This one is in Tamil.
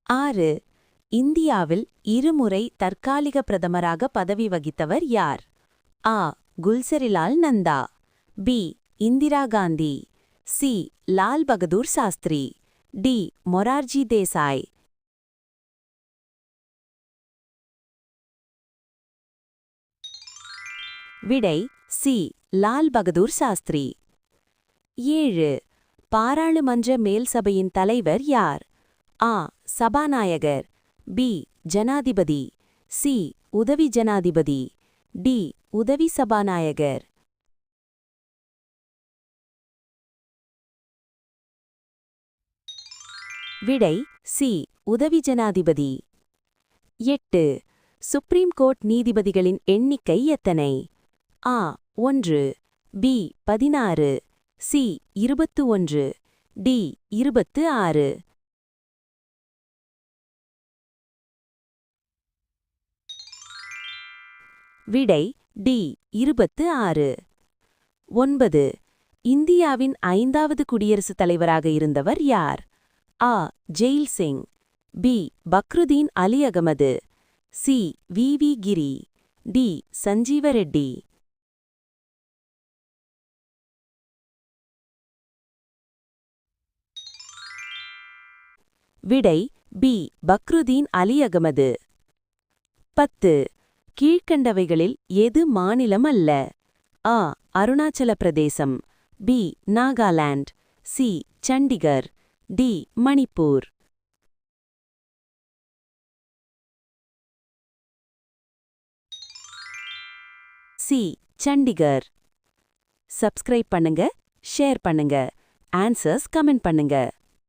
6. இந்தியாவில் இருமுறை தற்காலிக பிரதமராக பதவி வகித்தவர் யார்? A. Gulzarilal Nanda. B. Indira Gandhi. C. Lal Bahadur Shastri. D. Morarji Desai. விடை சி. லால் பகதூர் சாஸ்திரி. 7. பாராளுமன்ற மேல் சபையின் தலைவர் யார்? ஆ. சபாநாயகர். பி. ஜனாதிபதி. சி. உதவி ஜனாதிபதி. டி. உதவி சபாநாயகர். விடை சி. உதவி ஜனாதிபதி. 8. சுப்ரீம் கோர்ட் நீதிபதிகளின் எண்ணிக்கை எத்தனை? ஆ. 1. பி. 16. சி. 21. டி. 26. விடை டி. 26. 9. இந்தியாவின் 5வது குடியரசுத் தலைவராக இருந்தவர் யார்? ஆ. Zail Singh. B. Fakhruddin Ali Ahmed. C. V. V. Giri. D. Sanjiva Reddy. விடை பி. பக்ருதீன் அலி அகமது. 10. கீழ்க்கண்டவைகளில் எது மாநிலம் அல்ல? ஆ. Arunachal Pradesh. B. Nagaland. C. Chandigarh. D. Manipur. C. Chandigarh. Subscribe பண்ணுங்க, ஷேர் பண்ணுங்க, ஆன்சர்ஸ் கமெண்ட் பண்ணுங்க.